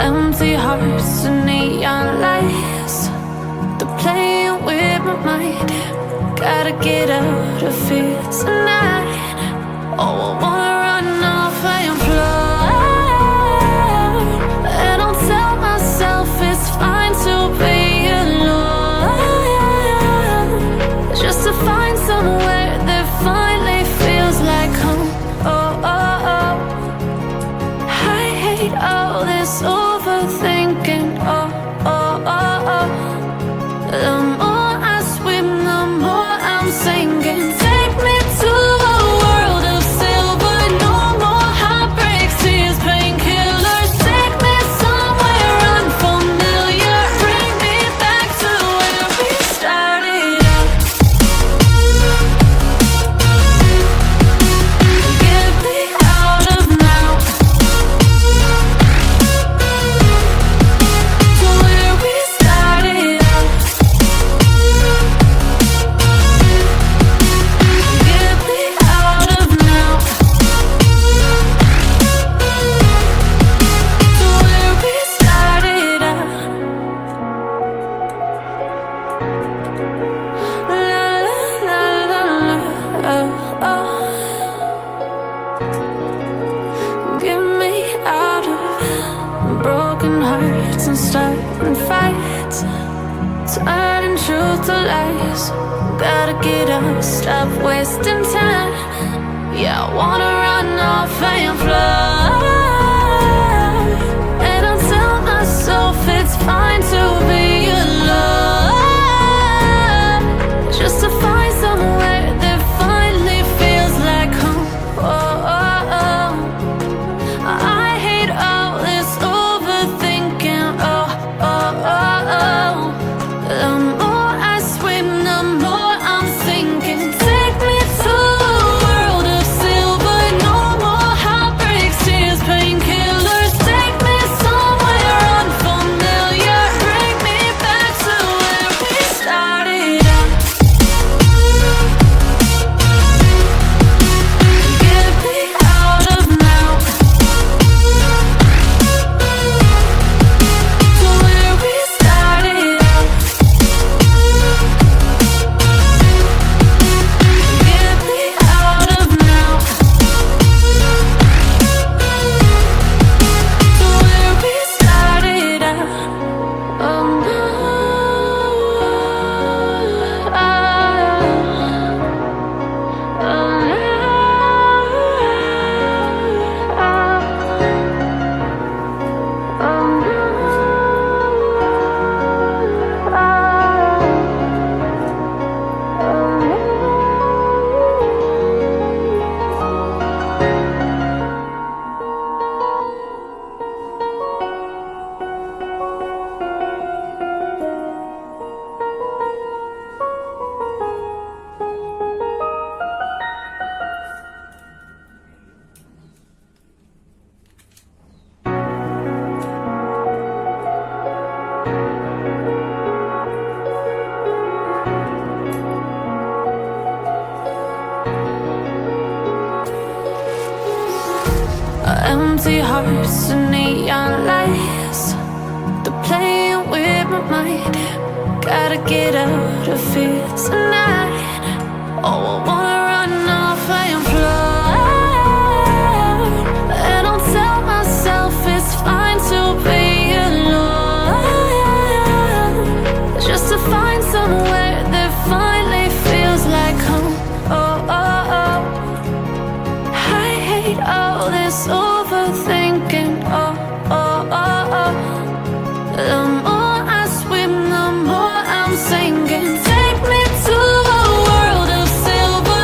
Empty hearts and neon lights, they're playing with my mind. Gotta get out of here tonight. Oh, I wanna run off and fly, and I'll tell myself it's fine to be alone, just to find somewhere that finally feels like home. Oh, oh, oh. I hate all this overthinking. Oh, oh, oh, oh. The more I swim, the more I'm sinking. Take me to a world of silver. No more heartbreaks, tears, painkillers. Take me somewhere unfamiliar. Bring me back to where we started out. Get me out of now, to where we started out. Get me out of now, to where we started out. La la la la la, oh, oh. Get me out of broken hearts and starting fights, turning truth to lies. Gotta get up, stop wasting time. Yeah, I wanna run off and fly, and I'll tell myself it's fine to be alone, just to find somewhere that finally feels like home. Oh, oh, oh. I hate all this overthinking. Oh, oh, oh, oh. The more I swim, the more I'm sinking. Take me to a world of silver. No more heartbreaks, tears, painkillers. Take me somewhere unfamiliar. Bring me back to where we started out. Get me out of now, to where we started out. Get me out of now, to where we started out. Oh no, oh, empty hearts and neon lights, they're playing with my mind. Gotta get out of here tonight. Oh, I wanna run off and fly, and I'll tell myself it's fine to be alone, just to find somewhere that finally feels like home. Oh, oh, oh. I hate all this overthinking. Oh, oh, oh, oh. The more I swim, the more I'm sinking. Take me to a world of silver.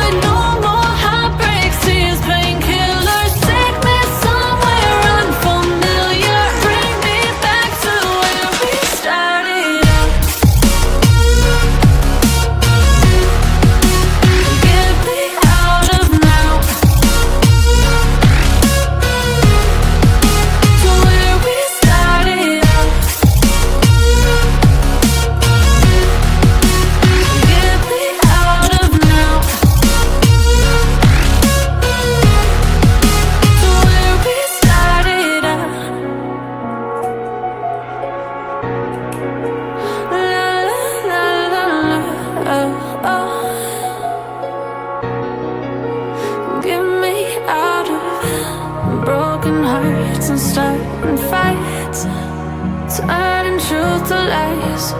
truth to lies.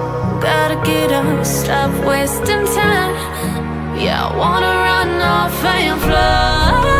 Gotta get up, stop wasting time. Yeah, I wanna run off and fly.